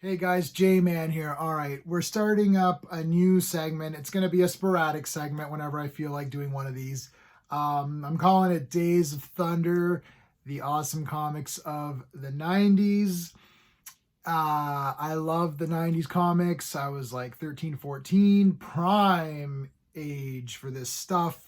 Hey guys, J-Man here. All right, we're starting up a new segment. It's going to be a sporadic segment whenever I feel like doing one of these. I'm calling it Days of Thunder, the awesome comics of the 90s. I love the 90s comics. I was like 13, 14, prime age for this stuff.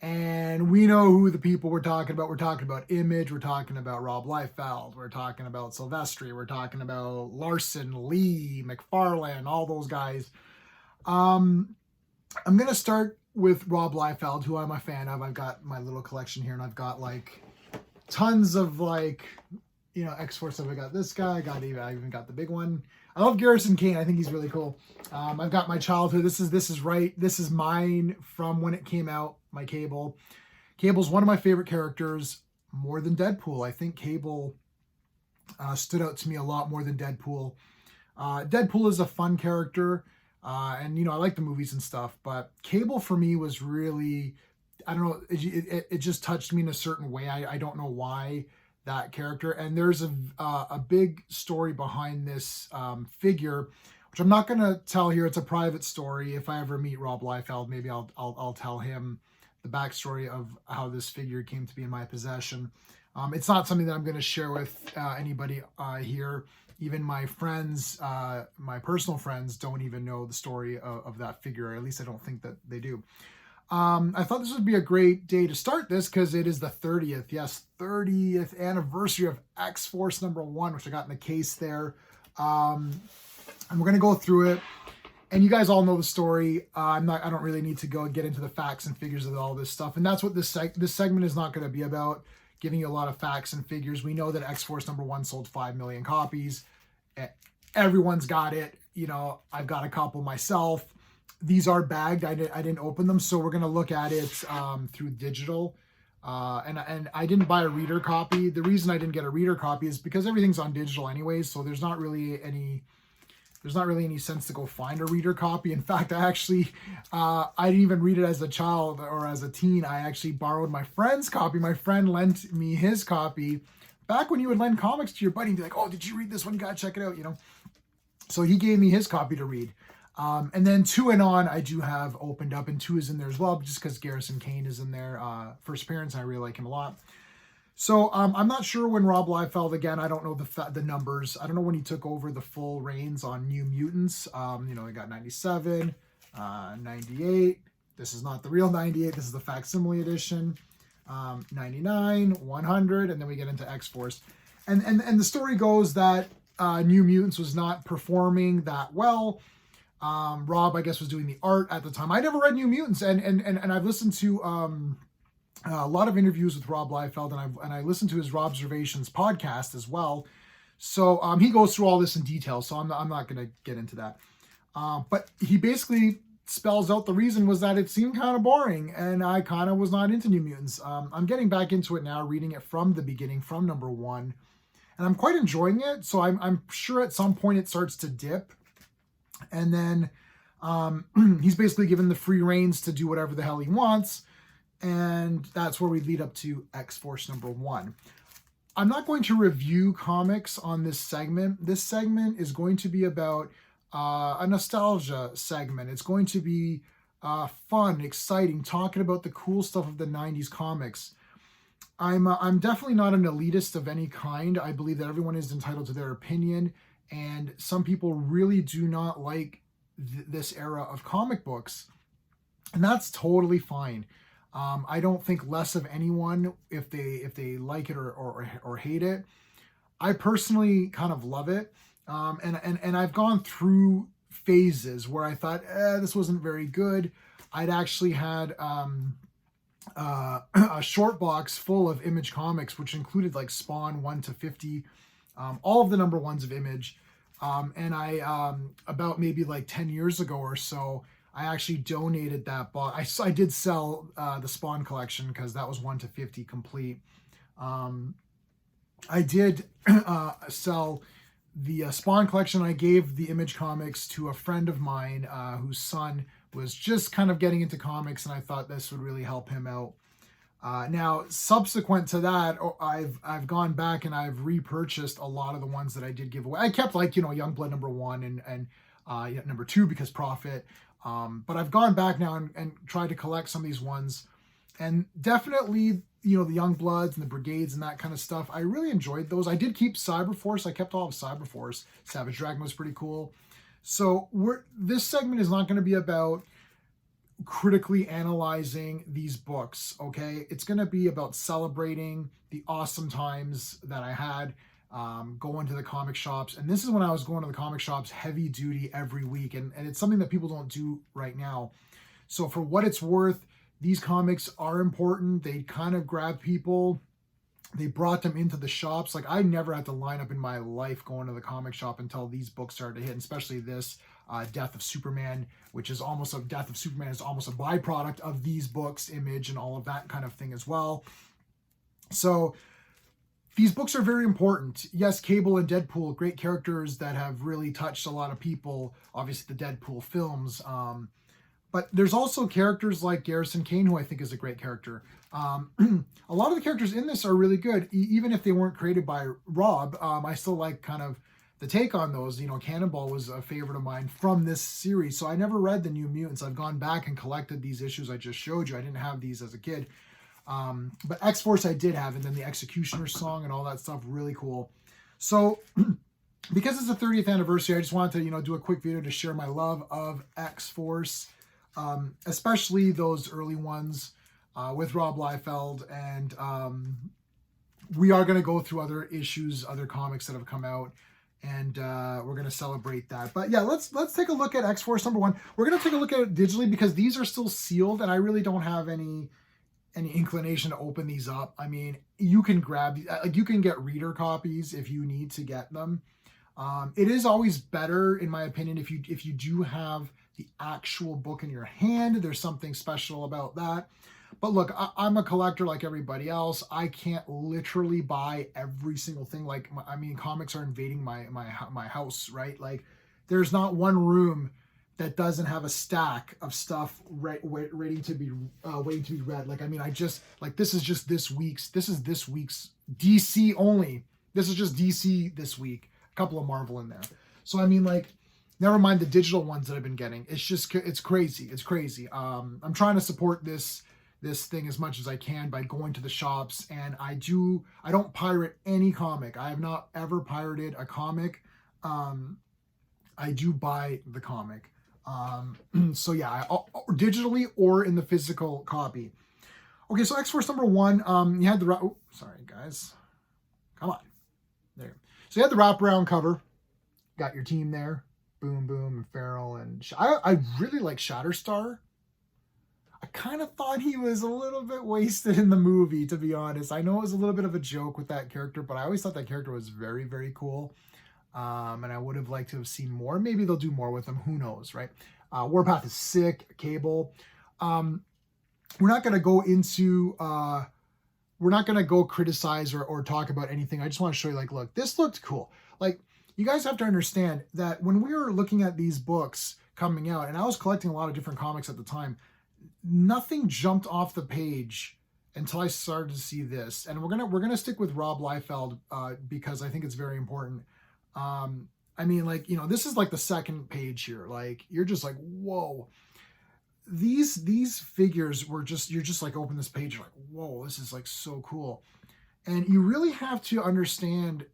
And we know who the people we're talking about. We're talking about Image. We're talking about Rob Liefeld. We're talking about Silvestri. We're talking about Larson, Lee, McFarlane, all those guys. I'm going to start with Rob Liefeld, who I'm a fan of. I've got my little collection here, and I've got like tons of X-Force. So I got this guy. I even got the big one. I love Garrison Kane. I think he's really cool. I've got my childhood. This is mine from when it came out. My Cable. Cable's one of my favorite characters, more than Deadpool. I think Cable stood out to me a lot more than Deadpool. Deadpool is a fun character, and I like the movies and stuff, but Cable for me was really, I don't know, it just touched me in a certain way. I don't know why that character, and there's a big story behind this figure, which I'm not going to tell here. It's a private story. If I ever meet Rob Liefeld, maybe I'll tell him the backstory of how this figure came to be in my possession. It's not something that I'm going to share with anybody here. Even my friends, my personal friends, don't even know the story of that figure. Or at least I don't think that they do. I thought this would be a great day to start this because it is the 30th. Yes, 30th anniversary of X-Force #1, which I got in the case there. And we're going to go through it. And you guys all know the story. I don't really need to get into the facts and figures of all this stuff. And that's what this segment is not going to be about, giving you a lot of facts and figures. We know that X-Force #1 sold 5 million copies. Everyone's got it. I've got a couple myself. These are bagged. I didn't open them. So we're going to look at it through digital. And I didn't buy a reader copy. The reason I didn't get a reader copy is because everything's on digital anyways. So there's not really any sense to go find a reader copy. In fact, I didn't even read it as a child or as a teen. I actually borrowed my friend's copy. My friend lent me his copy back when you would lend comics to your buddy and be like, oh, did you read this one? You gotta check it out, So he gave me his copy to read. And then 2 and on, I do have opened up, and 2 is in there as well, just because Garrison Kane is in there. First appearance, I really like him a lot. So I'm not sure when Rob Liefeld, again, I don't know the numbers. I don't know when he took over the full reins on New Mutants. I got 97, 98. This is not the real 98. This is the facsimile edition. 99, 100, and then we get into X-Force. And the story goes that New Mutants was not performing that well. Rob, I guess, was doing the art at the time. I never read New Mutants, and I've listened to a lot of interviews with Rob Liefeld, and I listened to his Robservations podcast as well. So he goes through all this in detail, so I'm not going to get into that. But he basically spells out the reason was that it seemed kind of boring, and I kind of was not into New Mutants. I'm getting back into it now, reading it from the beginning, from #1, and I'm quite enjoying it. So I'm sure at some point it starts to dip, and then he's basically given the free reins to do whatever the hell he wants. And that's where we lead up to X-Force #1. I'm not going to review comics on this segment. This segment is going to be about a nostalgia segment. It's going to be fun, exciting, talking about the cool stuff of the 90s comics. I'm definitely not an elitist of any kind. I believe that everyone is entitled to their opinion, and some people really do not like this era of comic books, and that's totally fine. I don't think less of anyone if they like it or hate it. I personally kind of love it, and I've gone through phases where I thought this wasn't very good. I'd actually had a short box full of Image comics, which included like Spawn 1 to 50, all of the #1s of Image, and I about maybe like 10 years ago or so, I actually donated that box. I did sell the Spawn collection because that was 1 to 50 complete. I did sell the Spawn collection. I gave the Image comics to a friend of mine whose son was just kind of getting into comics, and I thought this would really help him out. Now, subsequent to that, I've gone back and I've repurchased a lot of the ones that I did give away. I kept like Youngblood #1 and #2 because profit. But I've gone back now and tried to collect some of these ones, and definitely the Youngbloods and the Brigades and that kind of stuff. I really enjoyed those. I did keep Cyberforce. I kept all of Cyberforce. Savage Dragon was pretty cool. So this segment is not going to be about critically analyzing these books, okay? It's going to be about celebrating the awesome times that I had going to the comic shops. And this is when I was going to the comic shops heavy duty every week. And it's something that people don't do right now. So for what it's worth, these comics are important. They kind of grab people. They brought them into the shops. Like, I never had to line up in my life going to the comic shop until these books started to hit, and especially this Death of Superman, which is almost Death of Superman is almost a byproduct of these books, Image and all of that kind of thing as well. So these books are very important. Yes, Cable and Deadpool, great characters that have really touched a lot of people. Obviously, the Deadpool films. But there's also characters like Garrison Kane, who I think is a great character. A lot of the characters in this are really good, even if they weren't created by Rob. I still like kind of the take on those. Cannonball was a favorite of mine from this series. So I never read the New Mutants. I've gone back and collected these issues I just showed you. I didn't have these as a kid. But X-Force I did have, and then the Executioner song and all that stuff, really cool. So because it's the 30th anniversary, I just wanted to, do a quick video to share my love of X-Force. Especially those early ones with Rob Liefeld, and we are going to go through other issues, other comics that have come out, and we're going to celebrate that. But yeah, let's take a look at X-Force #1. We're going to take a look at it digitally because these are still sealed, and I really don't have any inclination to open these up. I mean, you can grab, like, you can get reader copies if you need to get them. It is always better, in my opinion, if you do have the actual book in your hand. There's something special about that. But look, I'm a collector like everybody else. I can't literally buy every single thing. Like, I mean, comics are invading my house, right? Like, there's not one room that doesn't have a stack of stuff waiting to be read. Like, I mean, this is this week's DC only. This is just DC this week. A couple of Marvel in there. So I mean, like, never mind the digital ones that I've been getting. It's crazy. It's crazy. I'm trying to support this thing as much as I can by going to the shops, and I don't pirate any comic. I have not ever pirated a comic. I do buy the comic. So yeah, digitally or in the physical copy. Okay, so X-Force #1, you had the sorry guys. Come on. There. So you had the wraparound cover. Got your team there. Boom Boom and Farrell, and I really like Shatterstar. I kind of thought he was a little bit wasted in the movie, to be honest. I know it was a little bit of a joke with that character, but I always thought that character was very, very cool. And I would have liked to have seen more. Maybe they'll do more with him. Who knows, right? Warpath is sick. Cable. We're not going to go into... we're not going to go criticize or talk about anything. I just want to show you, like, look, this looked cool. Like, you guys have to understand that when we were looking at these books coming out, and I was collecting a lot of different comics at the time, nothing jumped off the page until I started to see this. And we're gonna stick with Rob Liefeld because I think it's very important. I mean, like, this is like the second page here. Like, you're just like, whoa. These figures were you're just like, open this page, you're like, whoa, this is like so cool. And you really have to understand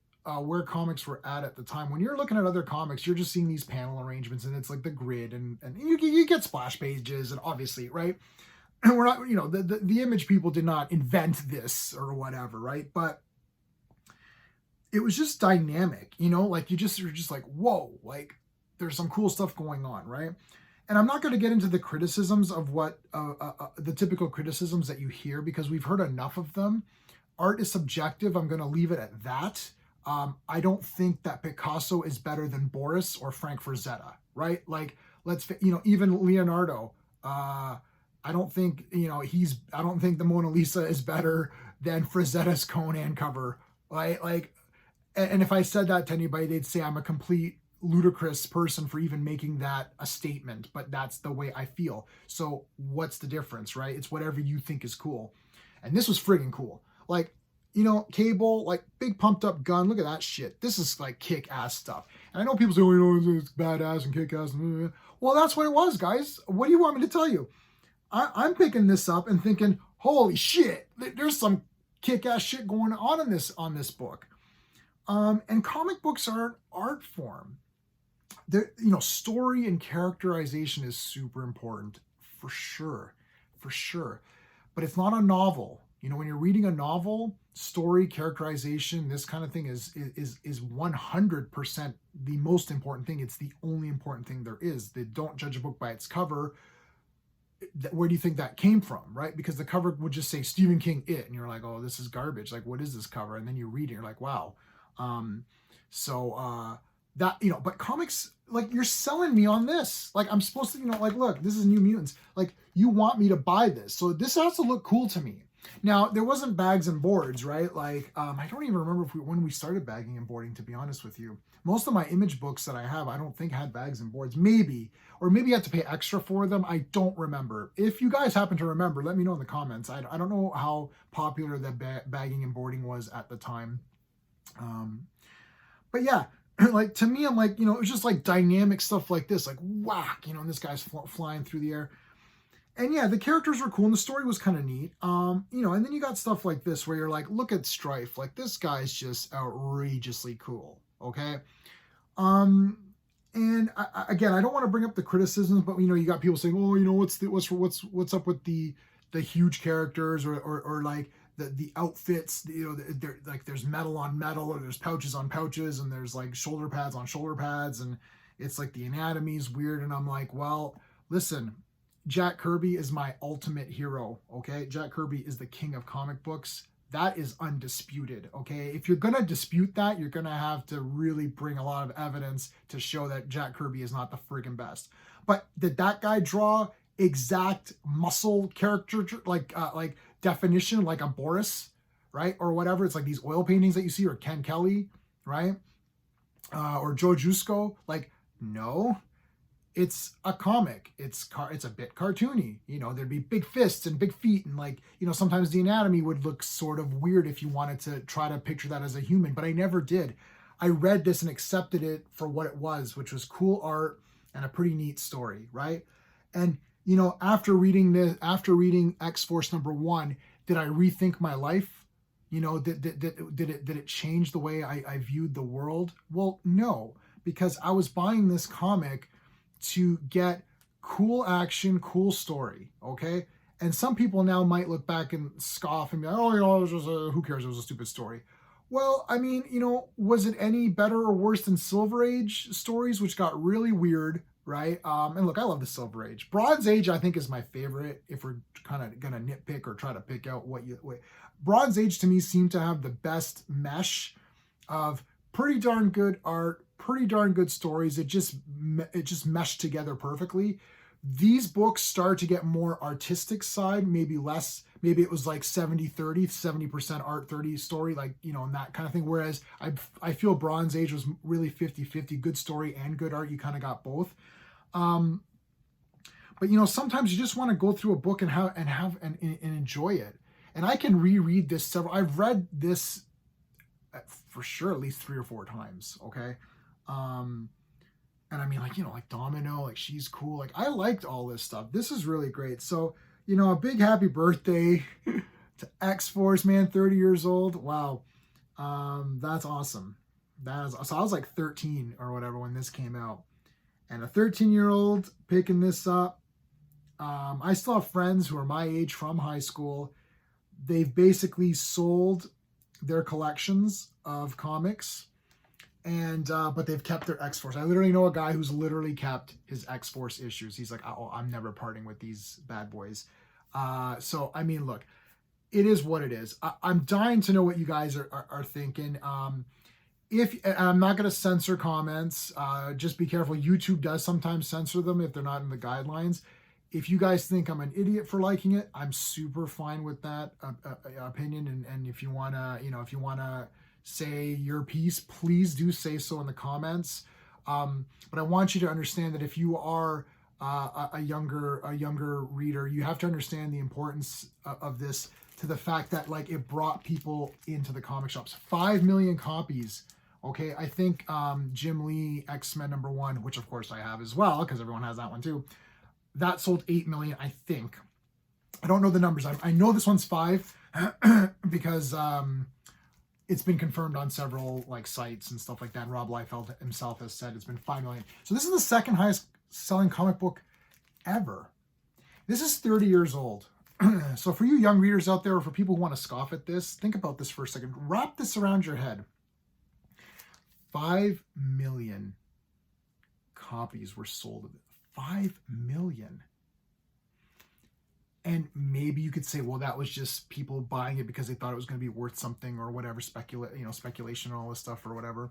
where comics were at the time. When you're looking at other comics, you're just seeing these panel arrangements, and it's like the grid, and you get splash pages, and obviously, right? And we're not, the Image people did not invent this or whatever, right? But it was just dynamic, like you're just like, whoa, like there's some cool stuff going on, right? And I'm not going to get into the criticisms of what the typical criticisms that you hear, because we've heard enough of them. Art is subjective. I'm going to leave it at that. I don't think that Picasso is better than Boris or Frank Frazetta, right? Like, even Leonardo, I don't think, I don't think the Mona Lisa is better than Frazetta's Conan cover, right? Like, and if I said that to anybody, they'd say I'm a complete ludicrous person for even making that a statement, but that's the way I feel. So what's the difference, right? It's whatever you think is cool. And this was friggin' cool. Like, you know, Cable, like big pumped up gun. Look at that shit. This is like kick ass stuff. And I know people say, oh, you know, it's badass and kick ass. Well, that's what it was, guys. What do you want me to tell you? I'm picking this up and thinking, holy shit, there's some kick ass shit going on in this book. And comic books are an art form. You know, story and characterization is super important for sure, for sure. But it's not a novel. You know, when you're reading a novel, story, characterization, this kind of thing is 100% the most important thing. It's the only important thing there is. They don't judge a book by its cover. Where do you think that came from, right? Because the cover would just say Stephen King It, and you're like, oh, this is garbage. Like, what is this cover? And then you read it, you're like, wow. That, you know, but comics, like, you're selling me on this. Like, I'm supposed to, you know, like, look, this is New Mutants. Like, you want me to buy this. So this has to look cool to me. Now, there wasn't bags and boards, right? Like, I don't even remember when we started bagging and boarding, to be honest with you. Most of my Image books that I have, I don't think had bags and boards. Maybe. Or maybe you had to pay extra for them. I don't remember. If you guys happen to remember, let me know in the comments. I don't know how popular the bagging and boarding was at the time. But yeah, like, to me, I'm like, you know, it was just like dynamic stuff like this, like whack, you know, and this guy's flying through the air. And yeah, the characters were cool and the story was kind of neat. You know, and then you got stuff like this where you're like, look at Strife. Like, this guy's just outrageously cool. Okay. And again, I don't want to bring up the criticisms, but, you know, you got people saying, oh, you know, what's up with the huge characters or like the outfits, you know, they're like, there's metal on metal, or there's pouches on pouches, and there's like shoulder pads on shoulder pads, and it's like the anatomy's weird. And I'm like, well, listen, Jack Kirby is my ultimate hero. Okay. Jack Kirby is the king of comic books. That is undisputed, okay? If you're going to dispute that, you're going to have to really bring a lot of evidence to show that Jack Kirby is not the friggin' best. But did that guy draw exact muscle character, like definition, like a Boris, right? Or whatever. It's like these oil paintings that you see, or Ken Kelly, right? Or Joe Jusko. Like, no. It's a comic. It's a bit cartoony. You know, there'd be big fists and big feet, and, like, you know, sometimes the anatomy would look sort of weird if you wanted to try to picture that as a human, but I never did. I read this and accepted it for what it was, which was cool art and a pretty neat story, right? And, you know, after reading X-Force #1, did I rethink my life? You know, did it change the way I viewed the world? Well, no, because I was buying this comic to get cool action, cool story, okay? And some people now might look back and scoff and be like, oh, you know, it was just who cares? It was a stupid story. Well, I mean, you know, was it any better or worse than Silver Age stories, which got really weird, right? And look, I love the Silver Age. Bronze Age, I think, is my favorite, if we're kind of going to nitpick or try to pick out what. Bronze Age, to me, seemed to have the best mesh of pretty darn good art, pretty darn good stories. It just meshed together perfectly. These books start to get more artistic side, maybe less, maybe it was like 70-30, 70% art, 30 story, like, you know, and that kind of thing. Whereas I feel Bronze Age was really 50-50, good story and good art. You kind of got both. But, you know, sometimes you just want to go through a book and enjoy it. And I can reread this I've read this for sure at least 3 or 4 times, okay? And I mean, like, you know, like Domino, like, she's cool. Like, I liked all this stuff. This is really great. So, you know, a big happy birthday to X-Force, man, 30 years old. Wow. That's awesome. So I was like 13 or whatever when this came out. And a 13-year-old picking this up. I still have friends who are my age from high school. They've basically sold their collections of comics, and but they've kept their X-Force. I literally know a guy who's literally kept his X-Force issues. He's like, oh, I'm never parting with these bad boys. So I mean, look, it is what it is. I'm dying to know what you guys are thinking. If I'm not going to censor comments, just be careful. YouTube does sometimes censor them if they're not in the guidelines. If you guys think I'm an idiot for liking it, I'm super fine with that opinion. And if you want to, you know, if you want to say your piece, please do say so in the comments. But I want you to understand that if you are a younger reader, you have to understand the importance of this. to the fact that like it brought people into the comic shops. 5 million copies. Okay, I think Jim Lee X-Men #1, which of course I have as well because everyone has that one too, that sold 8 million, I think. I don't know the numbers. I know this one's 5 because it's been confirmed on several like sites and stuff like that. And Rob Liefeld himself has said it's been 5 million. So this is the second highest selling comic book ever. This is 30 years old. So for you young readers out there, or for people who want to scoff at this, think about this for a second. Wrap this around your head. 5 million copies were sold of it. 5 million. And maybe you could say, well, that was just people buying it because they thought it was going to be worth something or whatever, speculation and all this stuff or whatever.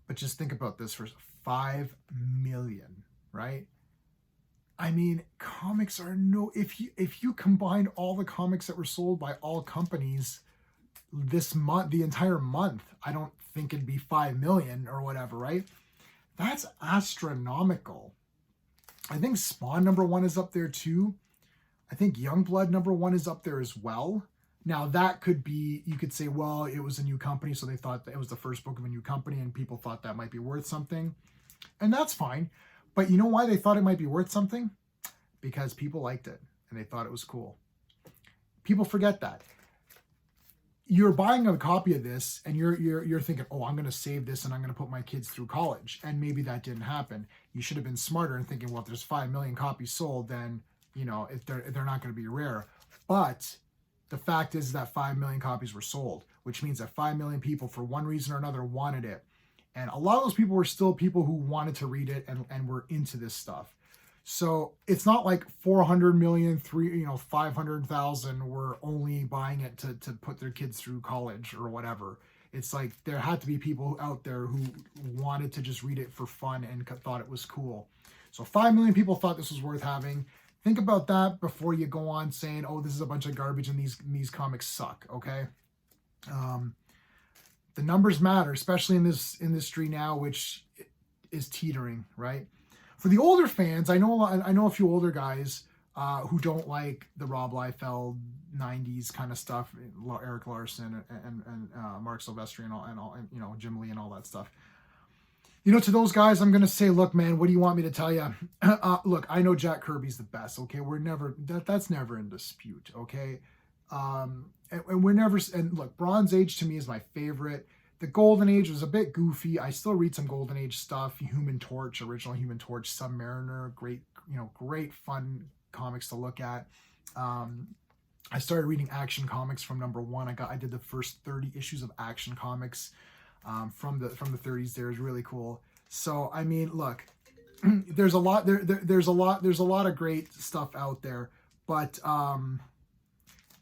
But just think about this for 5 million, right? I mean, comics are if you combine all the comics that were sold by all companies this month, the entire month, I don't think it'd be 5 million or whatever, right? That's astronomical. I think Spawn #1 is up there too. I think Youngblood #1 is up there as well. Now that could be, you could say, well, it was a new company, so they thought that it was the first book of a new company and people thought that might be worth something. And that's fine. But you know why they thought it might be worth something? Because people liked it and they thought it was cool. People forget that. You're buying a copy of this and you're thinking, oh, I'm going to save this and I'm going to put my kids through college. And maybe that didn't happen. You should have been smarter and thinking, well, if there's 5 million copies sold, then, you know, if they're not going to be rare. But the fact is that 5 million copies were sold, which means that 5 million people, for one reason or another, wanted it. And a lot of those people were still people who wanted to read it and were into this stuff. So it's not like 400 million, 500,000 were only buying it to put their kids through college or whatever. It's like there had to be people out there who wanted to just read it for fun and thought it was cool. So 5 million people thought this was worth having. Think about that before you go on saying, oh, this is a bunch of garbage and these comics suck, okay? The numbers matter, especially in this industry now, which is teetering, right? For the older fans, I know a few older guys who don't like the Rob Liefeld 90s kind of stuff, Eric Larson and Mark Silvestri and Jim Lee and all that stuff. To those guys, I'm gonna say, look, man, what do you want me to tell you? Look, I know Jack Kirby's the best. Okay, that's never in dispute. Okay. And look, Bronze Age to me is my favorite. The Golden Age was a bit goofy. I still read some Golden Age stuff. Human Torch, original Human Torch, Submariner, great fun comics to look at. I started reading Action Comics from #1. I did the first 30 issues of Action Comics from the 30s. There is really cool. So I mean, look, there's a lot there's a lot of great stuff out there, but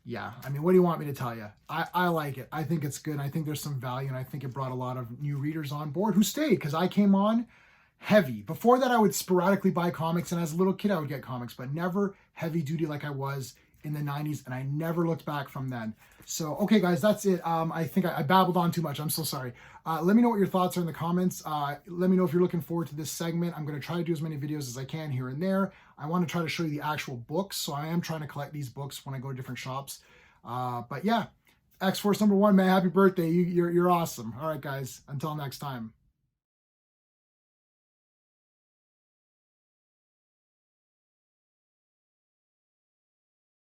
yeah, I mean, what do you want me to tell you? I like it. I think it's good. I think there's some value, and I think it brought a lot of new readers on board who stayed, because I came on heavy. Before that, I would sporadically buy comics, and as a little kid, I would get comics, but never heavy duty like I was in the 90s, and I never looked back from then. So, okay, guys, that's it. I think I babbled on too much. I'm so sorry. Let me know what your thoughts are in the comments. Let me know if you're looking forward to this segment. I'm going to try to do as many videos as I can here and there. I want to try to show you the actual books, so I am trying to collect these books when I go to different shops. But yeah, X-Force #1, man, happy birthday. You're awesome. All right, guys, until next time.